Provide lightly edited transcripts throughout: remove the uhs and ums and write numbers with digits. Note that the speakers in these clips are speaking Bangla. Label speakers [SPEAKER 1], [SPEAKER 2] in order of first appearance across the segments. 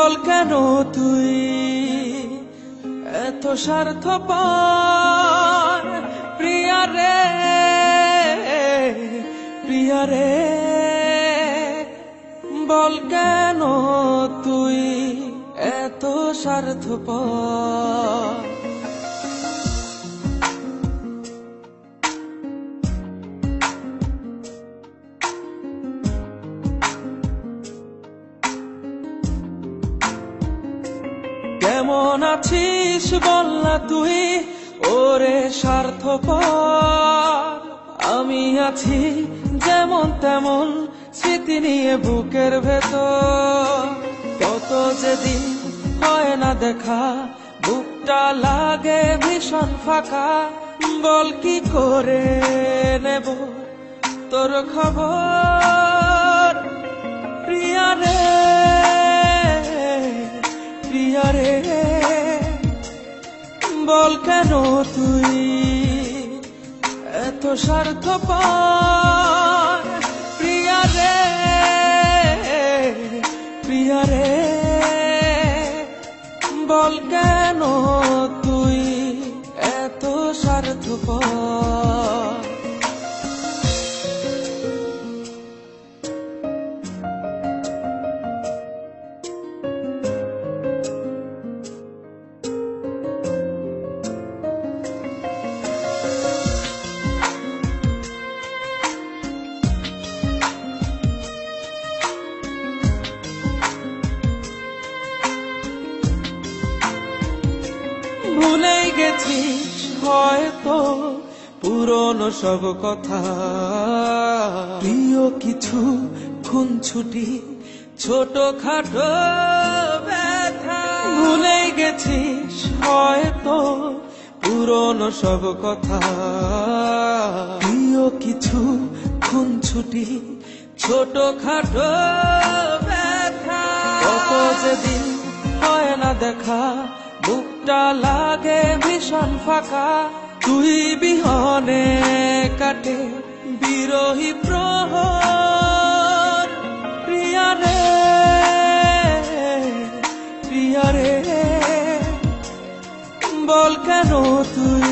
[SPEAKER 1] বল কেন তুই এত স্বার্থপর প্রিয়া রে, প্রিয়া রে, বল কেন তুই এত স্বার্থপর। কেমন আছিস বল না তুই ওরে স্বার্থপর, আমি আছি যেমন তেমন স্মৃতি নিয়ে বুকের ভেতর। কত যেদিন হয় না দেখা, বুকটা লাগে ভীষণ ফাঁকা, বল কি করে নেব তোর খবর। প্রিয়া রে, প্রিয়া রে, বল কেন তুই এত স্বার্থপর প্রিয়া রে, প্রিয়া রে, বল কেন তুই এত স্বার্থপর। ভুলে গেছিস হয়তো পুরনো সব কথা, প্রিয় কিছু খুনছুটি ছোটখাটো ব্যথা। ভুলে গেছিস হয়তো পুরনো সব কথা, প্রিয় কিছু খুনছুটি ছোটখাটো ব্যথা। কত যেদিন হয় না দেখা, বুকটা লাগে ভীষণ ফাঁকা, তুই বিহনে কাটে বিরহী প্রহর। প্রিয়া রে, প্রিয়া রে, বল কেন তুই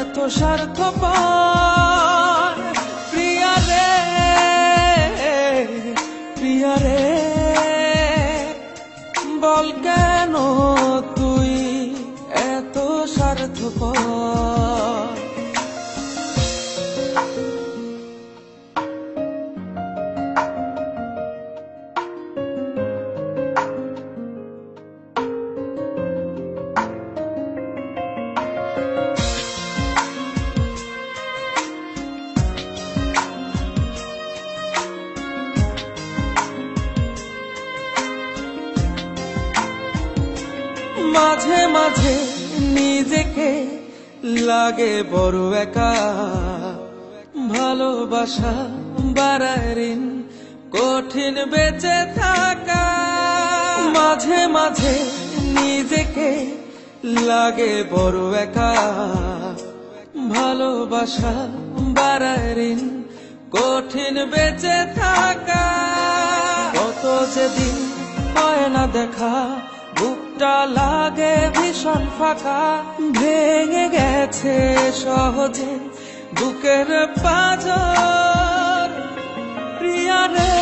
[SPEAKER 1] এত স্বার্থপর প্রিয়া রে, প্রিয়া রে, বল কেন তুই এত স্বার্থপর। মাঝে মাঝে নিজেকে লাগে বড় একা, ভালোবাসা বাড়ায় ঋণ কঠিন বেঁচে থাকা। মাঝে মাঝে নিজেকে লাগে বড় একা, ভালোবাসা বাড়ায় ঋণ কঠিন বেঁচে থাকা। কত যেদিন হয় না দেখা, বুকটা লাগে ভীষণ ফাঁকা, ভেঙে গেছে সহজে বুকের পাঁজর। প্রিয়া রে,